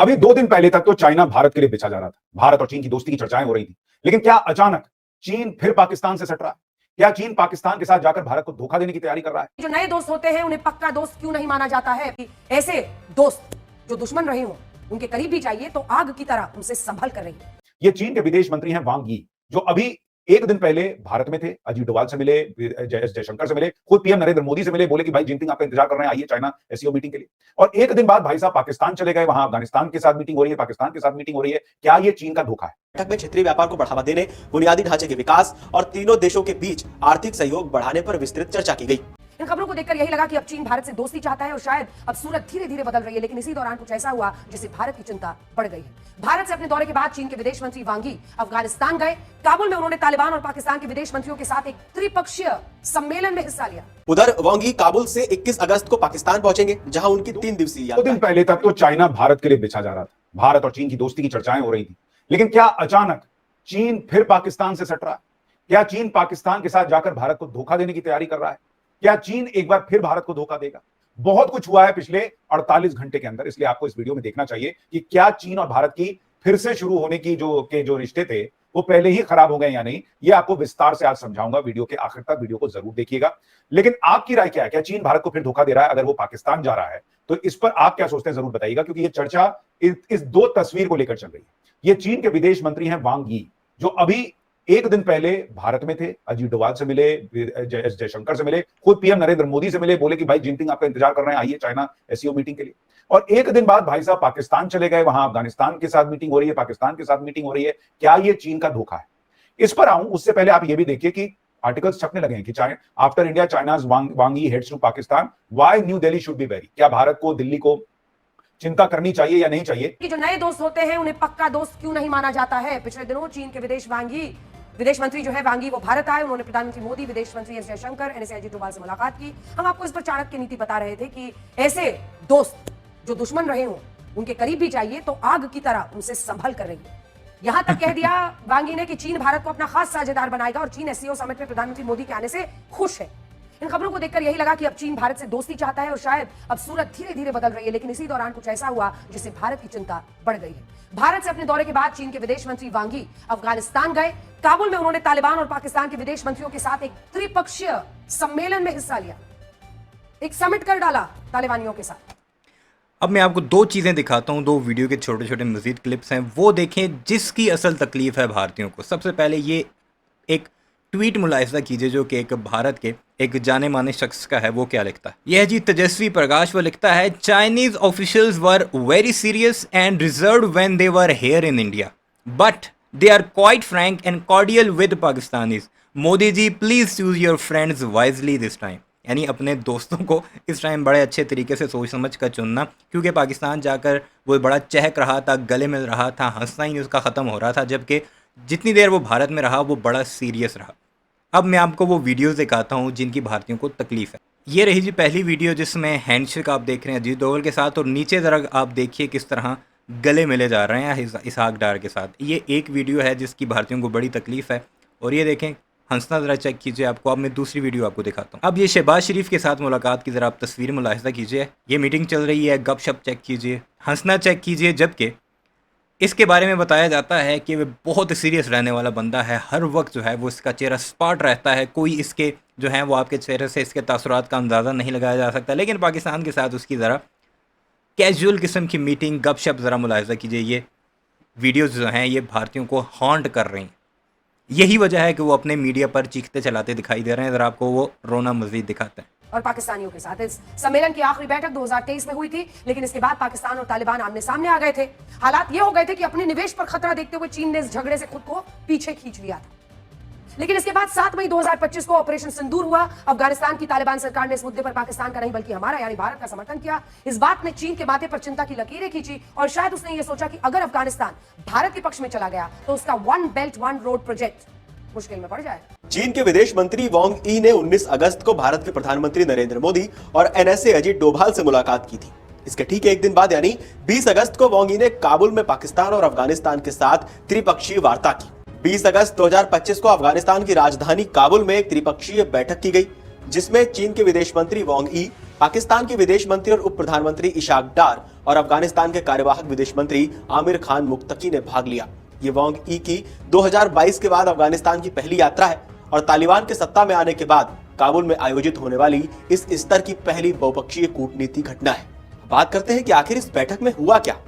अभी 2 दिन पहले तक तो चाइना भारत के लिए बेचा जा रहा था। भारत और चीन की दोस्ती की चर्चाएं हो रही थी, लेकिन क्या अचानक चीन फिर पाकिस्तान से सट रहा है? क्या चीन पाकिस्तान के साथ जाकर भारत को धोखा देने की तैयारी कर रहा है? जो नए दोस्त होते हैं उन्हें पक्का दोस्त क्यों नहीं माना जाता है? ऐसे दोस्त जो दुश्मन रहे हों, उनके करीब भी चाहिए तो आग की तरह उनसे संभल कर रही। ये चीन के विदेश मंत्री हैं वांग यी, जो अभी 1 दिन पहले भारत में थे। अजीत डोभाल से मिले, जयशंकर से मिले, खुद पीएम नरेंद्र मोदी से मिले, बोले कि भाई जिनपिंग आपका इंतजार कर रहे हैं, आइए चाइना एससीओ मीटिंग के लिए। और 1 दिन बाद भाई साहब पाकिस्तान चले गए, वहां अफगानिस्तान के साथ मीटिंग हो रही है, पाकिस्तान के साथ मीटिंग हो रही है। क्या ये चीन का धोखा है? बैठक में क्षेत्रीय व्यापार को बढ़ावा देने, बुनियादी ढांचे के विकास और तीनों देशों के बीच आर्थिक सहयोग बढ़ाने पर विस्तृत चर्चा की गई। इन खबरों को देखकर यही लगा कि अब चीन भारत से दोस्ती चाहता है और शायद अब सूरत धीरे धीरे बदल रही है, लेकिन इसी दौरान कुछ ऐसा हुआ जिससे भारत की चिंता बढ़ गई है। भारत से अपने दौरे के बाद चीन के विदेश मंत्री वांग यी अफगानिस्तान गए। काबुल में उन्होंने तालिबान और पाकिस्तान के विदेश मंत्रियों के साथ एक त्रिपक्षीय सम्मेलन में हिस्सा लिया। उधर वांग यी काबुल से 21 अगस्त को पाकिस्तान पहुंचेंगे, जहां उनकी 3 दिवसीय 2 दिन पहले तक तो चाइना भारत के लिए बेचा जा रहा था। भारत और चीन की दोस्ती की चर्चाएं हो रही थी, लेकिन क्या अचानक चीन फिर पाकिस्तान से सट रहा है? क्या चीन पाकिस्तान के साथ जाकर भारत को धोखा देने की तैयारी कर रहा है? क्या चीन एक बार फिर भारत को धोखा देगा? बहुत कुछ हुआ है पिछले 48 घंटे के अंदर, इसलिए आपको इस वीडियो में देखना चाहिए कि क्या चीन और भारत की फिर से शुरू होने की जो रिश्ते थे वो पहले ही खराब हो गए या नहीं। ये आपको विस्तार से आज समझाऊंगा। वीडियो के आखिर तक वीडियो को जरूर देखिएगा। लेकिन आपकी राय क्या है? क्या चीन भारत को फिर धोखा दे रहा है? अगर वो पाकिस्तान जा रहा है तो इस पर आप क्या सोचते हैं, जरूर बताइएगा, क्योंकि ये चर्चा इस 2 तस्वीर को लेकर चल रही है। ये चीन के विदेश मंत्री हैं वांग यी, जो अभी 1 दिन पहले भारत में थे। अजीत डोभाल से मिले, जयशंकर से मिले, खुद पीएम नरेंद्र मोदी से मिले, बोले कि भाई जिनपिंग आपका इंतजार कर रहे हैं, आइए चाइना एससीओ मीटिंग के लिए। और 1 दिन बाद भाई साहब पाकिस्तान चले गए, वहां अफगानिस्तान के साथ मीटिंग हो रही है, पाकिस्तान के साथ मीटिंग हो रही है। क्या ये चीन का धोखा है? इस पर आऊं उससे पहले आप ये भी देखिए कि आर्टिकल्स छपने लगे हैं कि after India China's Wang Yi heads to Pakistan, why New Delhi should be wary. क्या भारत को, दिल्ली को चिंता करनी चाहिए या नहीं चाहिए? कि जो नए दोस्त होते हैं उन्हें पक्का दोस्त क्यों नहीं माना जाता है? पिछले दिनों चीन के विदेश मंत्री जो है वांग यी वो भारत आए। उन्होंने प्रधानमंत्री मोदी, विदेश मंत्री एस जयशंकर, एनएसए अजीत डोभाल से मुलाकात की। हम आपको इस पर चाणक्य नीति बता रहे थे कि ऐसे दोस्त जो दुश्मन रहे हों, उनके करीब भी चाहिए तो आग की तरह उनसे संभल कर रही है। यहां तक कह दिया वांग यी ने कि चीन भारत को अपना खास साझेदार बनाएगा और चीन एससीओ समिट में प्रधानमंत्री मोदी के आने से खुश है। इन खबरों को देखकर यही लगा कि अब चीन भारत से दोस्ती चाहता है और शायद अब सूरत धीरे धीरे बदल रही है, लेकिन इसी दौरान कुछ ऐसा हुआ जिससे भारत की चिंता बढ़ गई है। भारत से अपने दौरे के बाद चीन के विदेश मंत्री वांग यी अफगानिस्तान गए। काबुल में उन्होंने तालिबान और पाकिस्तान के विदेश मंत्रियों के साथ एक त्रिपक्षीय सम्मेलन में हिस्सा लिया, एक समिट कर डाला तालिबानियों के साथ। अब मैं आपको 2 चीज़ें दिखाता हूँ, 2 वीडियो के छोटे छोटे मज़ीद क्लिप्स हैं, वो देखें जिसकी असल तकलीफ है भारतीयों को। सबसे पहले ये एक ट्वीट मुलाहिजा कीजिए जो कि एक भारत के एक जाने माने शख्स का है। वो क्या लिखता है? यह जी तेजस्वी प्रकाश। वो लिखता है, Chinese officials were very serious and reserved when they were here in India, but they are quite frank and cordial with Pakistanis. Modi ji please choose your friends wisely this time. यानी अपने दोस्तों को इस टाइम बड़े अच्छे तरीके से सोच समझ कर चुनना, क्योंकि पाकिस्तान जाकर वो बड़ा चहक रहा था, गले मिल रहा था, हंसना ही उसका ख़त्म हो रहा था, जबकि जितनी देर वो भारत में रहा वो बड़ा सीरियस रहा। अब मैं आपको वो वीडियोस दिखाता हूँ जिनकी भारतीयों को तकलीफ़ है। ये रही जी पहली वीडियो जिसमें हैंडशेक आप देख रहे हैं अजीत डोभाल के साथ, और नीचे ज़रा आप देखिए किस तरह गले मिले जा रहे हैं इसहाक डार के साथ। ये एक वीडियो है जिसकी भारतीयों को बड़ी तकलीफ़ है। और ये देखें, हंसना ज़रा चेक कीजिए। आपको अब मैं दूसरी वीडियो आपको दिखाता हूँ। अब ये शहबाज शरीफ के साथ मुलाकात की ज़रा आप तस्वीर मुलाहिजा कीजिए। ये मीटिंग चल रही है, गपशप चेक कीजिए, हंसना चेक कीजिए, जबकि इसके बारे में बताया जाता है कि वह बहुत सीरियस रहने वाला बंदा है। हर वक्त जो है वो इसका चेहरा स्पॉट रहता है, कोई इसके जो है वो आपके चेहरे से इसके तासुरात का अंदाज़ा नहीं लगाया जा सकता। लेकिन पाकिस्तान के साथ उसकी ज़रा कैजुअल किस्म की मीटिंग, गपशप ज़रा मुलाहिजा कीजिए। ये वीडियोज़ जो हैं ये भारतीयों को हॉन्ट कर रही हैं। यही वजह है कि वो अपने मीडिया पर चीखते चलाते दिखाई दे रहे हैं। ज़रा आपको वो रोना मज़ीद दिखाते हैं। और पाकिस्तानियों के साथ इस सम्मेलन की आखिरी बैठक 2023 में हुई थी, लेकिन इसके बाद पाकिस्तान और तालिबान आमने सामने आ गए थे। हालात ये हो गए थे कि अपने निवेश पर खतरा देखते हुए चीन ने इस झगड़े से खुद को पीछे खींच लिया था। लेकिन इसके बाद 7 मई 2025 को ऑपरेशन सिंदूर हुआ। अफगानिस्तान की तालिबान सरकार ने इस मुद्दे पर पाकिस्तान का नहीं बल्कि हमारा यानी भारत का समर्थन किया। इस बात ने चीन के माथे पर चिंता की लकीरें खींची और शायद उसने ये सोचा कि अगर अफगानिस्तान भारत के पक्ष में चला गया तो उसका one belt one road project मुश्किल में पड़ जाए। चीन के विदेश मंत्री वांग यी ने 19 अगस्त को भारत के प्रधानमंत्री नरेंद्र मोदी और एनएसए अजीत डोभाल से मुलाकात की थी। इसके ठीक 1 दिन बाद यानी 20 अगस्त को वांग यी ने काबुल में पाकिस्तान और अफगानिस्तान के साथ त्रिपक्षीय वार्ता की। 20 अगस्त 2025 को अफगानिस्तान की राजधानी काबुल में एक त्रिपक्षीय बैठक की गई, जिसमें चीन के विदेश मंत्री वांग यी, पाकिस्तान के विदेश मंत्री और उप प्रधानमंत्री इशाक डार और अफगानिस्तान के कार्यवाहक विदेश मंत्री आमिर खान मुक्तकी ने भाग लिया। ये वांग ई की 2022 के बाद अफगानिस्तान की पहली यात्रा है और तालिबान के सत्ता में आने के बाद काबुल में आयोजित होने वाली इस स्तर की पहली बहुपक्षीय कूटनीति घटना है। बात करते हैं कि आखिर इस बैठक में हुआ क्या।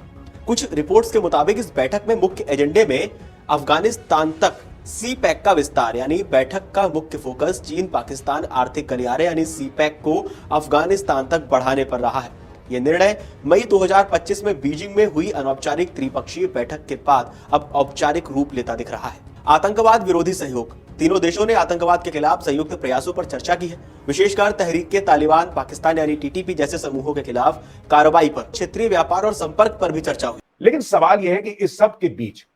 कुछ रिपोर्ट्स के मुताबिक इस बैठक में मुख्य एजेंडे में अफगानिस्तान तक सी पैक का विस्तार, यानी बैठक का मुख्य फोकस चीन पाकिस्तान आर्थिक गलियारे यानी सी पैक को अफगानिस्तान तक बढ़ाने पर रहा है। यह निर्णय मई 2025 में बीजिंग में हुई अनौपचारिक त्रिपक्षीय बैठक के बाद अब औपचारिक रूप लेता दिख रहा है। आतंकवाद विरोधी सहयोग, तीनों देशों ने आतंकवाद के खिलाफ संयुक्त प्रयासों पर चर्चा की है। विशेषकर तहरीक तालिबान पाकिस्तान यानी टीटीपी जैसे समूहों के खिलाफ कार्रवाई पर, क्षेत्रीय व्यापार और संपर्क पर भी चर्चा हुई। लेकिन सवाल यह है कि इस सब के बीच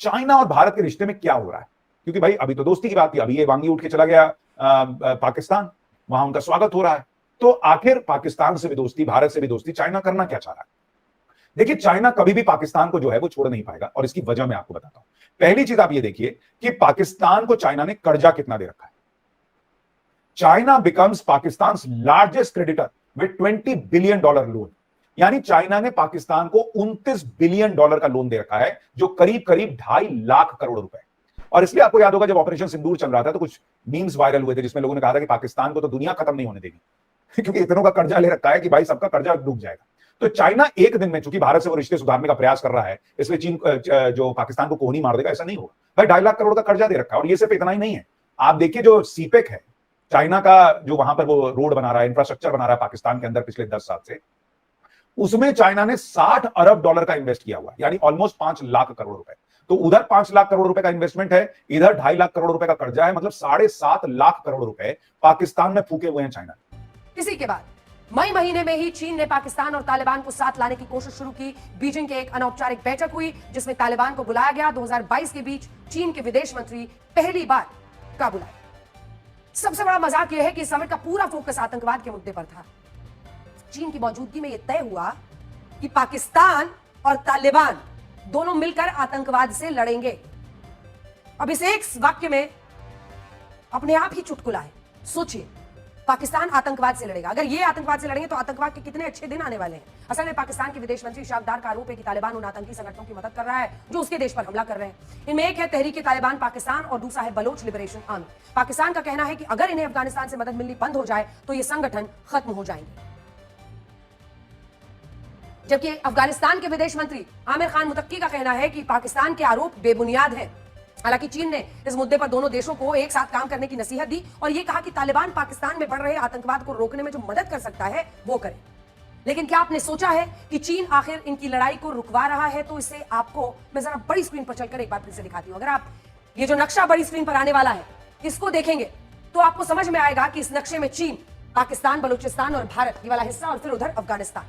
चाइना और भारत के रिश्ते में क्या हो रहा है? क्योंकि भाई अभी तो दोस्ती की बात थी, अभी ये वांगी उठ के चला गया पाकिस्तान, वहां उनका स्वागत हो रहा है। तो आखिर पाकिस्तान से भी दोस्ती, भारत से भी दोस्ती, चाइना करना क्या चाह रहा है? देखिए, चाइना कभी भी पाकिस्तान को जो है वो छोड़ नहीं पाएगा और इसकी वजह मैं आपको बताता हूं। पहली चीज आप ये देखिए कि पाकिस्तान को चाइना ने कर्जा कितना दे रखा है। China becomes Pakistan largest creditor with $20 billion loan, यानी चाइना ने पाकिस्तान को $29 बिलियन का लोन दे रखा है, जो करीब करीब 2.5 लाख करोड़ रुपए। और इसलिए आपको याद होगा जब ऑपरेशन सिंदूर चल रहा था तो कुछ मीम्स वायरल हुए थे जिसमें लोगों ने कहा था कि पाकिस्तान को तो दुनिया खत्म नहीं होने देगी क्योंकि इतनों का कर्जा ले रखा है कि भाई सबका कर्जा डूब जाएगा। तो चाइना एक दिन में, चूंकि भारत से वो रिश्ते सुधारने का प्रयास कर रहा है, इसलिए चीन जो पाकिस्तान को कोहनी मार देगा, ऐसा नहीं होगा। भाई 2.5 लाख करोड़ का कर्जा दे रखा है। और ये सिर्फ इतना ही नहीं है, आप देखिए जो सीपेक है चाइना का, जो वहां पर वो रोड बना रहा है, इंफ्रास्ट्रक्चर बना रहा है पाकिस्तान के अंदर पिछले 10 साल से, उसमें चाइना ने $60 अरब का इन्वेस्ट किया हुआ है, यानी ऑलमोस्ट 5 लाख करोड़ रुपए। तो उधर 5 लाख करोड़ रुपए का इन्वेस्टमेंट है, इधर 2.5 लाख करोड़ रुपए का कर्जा है, मतलब 7.5 लाख करोड़ रुपए पाकिस्तान में फूके हुए हैं चाइना। इसी के बाद मई महीने में ही चीन ने पाकिस्तान और तालिबान को साथ लाने की कोशिश शुरू की। बीजिंग के एक अनौपचारिक बैठक हुई जिसमें तालिबान को बुलाया गया। 2022 के बीच चीन के विदेश मंत्री पहली बार काबुल आए। सबसे बड़ा मजाक यह है कि समिट का पूरा फोकस आतंकवाद के मुद्दे पर था। चीन की मौजूदगी में यह तय हुआ कि पाकिस्तान और तालिबान दोनों मिलकर आतंकवाद से लड़ेंगे। अब इस एक वाक्य में अपने आप ही चुटकुला है। सोचिए, पाकिस्तान आतंकवाद से लड़ेगा। अगर ये आतंकवाद से लड़ेंगे तो आतंकवाद के कितने अच्छे दिन आने वाले हैं। असल में पाकिस्तान के विदेश मंत्री इशाक डार का आरोप है कि तालिबान उन आतंकी संगठनों की मदद कर रहा है जो उसके देश पर हमला कर रहे हैं। इनमें एक है तहरीक तालिबान पाकिस्तान और दूसरा है बलोच लिबरेशन आर्मी। पाकिस्तान का कहना है कि अगर इन्हें अफगानिस्तान से मदद मिलनी बंद हो जाए तो ये संगठन खत्म हो जाएंगे। जबकि अफगानिस्तान के विदेश मंत्री आमिर खान मुतक्की का कहना है कि पाकिस्तान के आरोप बेबुनियाद हैं। हालांकि चीन ने इस मुद्दे पर दोनों देशों को एक साथ काम करने की नसीहत दी और यह कहा कि तालिबान पाकिस्तान में बढ़ रहे आतंकवाद को रोकने में जो मदद कर सकता है वो करे। लेकिन क्या आपने सोचा है कि चीन आखिर इनकी लड़ाई को रुकवा रहा है? तो इससे आपको मैं जरा बड़ी स्क्रीन पर चलकर एक बार फिर से दिखाती हूं। अगर आप ये जो नक्शा बड़ी स्क्रीन पर आने वाला है इसको देखेंगे तो आपको समझ में आएगा कि इस नक्शे में चीन, पाकिस्तान, बलूचिस्तान और भारत ये वाला हिस्सा और फिर उधर अफगानिस्तान।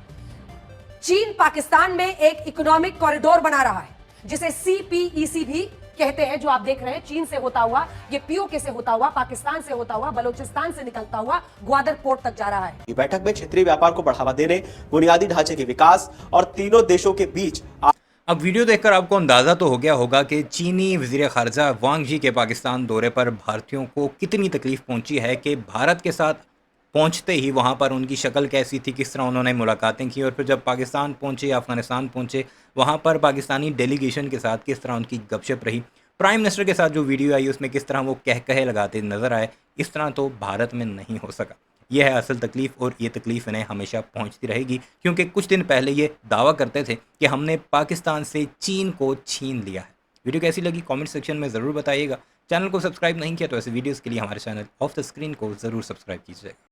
चीन पाकिस्तान में एक इकोनॉमिक कॉरिडोर बना रहा है जिसे CPEC भी कहते हैं, जो आप देख रहे हैं चीन से होता हुआ, ये POK से होता हुआ, पाकिस्तान से होता हुआ, बलूचिस्तान से निकलता हुआ ग्वादर पोर्ट तक जा रहा है। ये बैठक में क्षेत्रीय व्यापार को बढ़ावा देने, बुनियादी ढांचे के विकास और तीनों देशों के बीच। अब वीडियो देखकर आपको अंदाज़ा तो हो गया होगा कि चीनी वज़ीर ख़ारजा वांग यी के पाकिस्तान दौरे पर भारतीयों को कितनी तकलीफ पहुंची है कि भारत के साथ पहुंचते ही वहां पर उनकी शक्ल कैसी थी, किस तरह उन्होंने मुलाकातें की, और फिर जब पाकिस्तान पहुंचे, अफगानिस्तान पहुंचे, वहां पर पाकिस्तानी डेलीगेशन के साथ किस तरह उनकी गपशप रही। प्राइम मिनिस्टर के साथ जो वीडियो आई उसमें किस तरह वो कहे लगाते नज़र आए, इस तरह तो भारत में नहीं हो सका। यह है असल तकलीफ़ और ये तकलीफ़ इन्हें हमेशा पहुंचती रहेगी, क्योंकि कुछ दिन पहले ये दावा करते थे कि हमने पाकिस्तान से चीन को छीन लिया है। वीडियो कैसी लगी कमेंट सेक्शन में ज़रूर बताइएगा। चैनल को सब्सक्राइब नहीं किया तो ऐसे वीडियोज़ के लिए हमारे चैनल ऑफ द स्क्रीन को ज़रूर सब्सक्राइब कीजिएगा।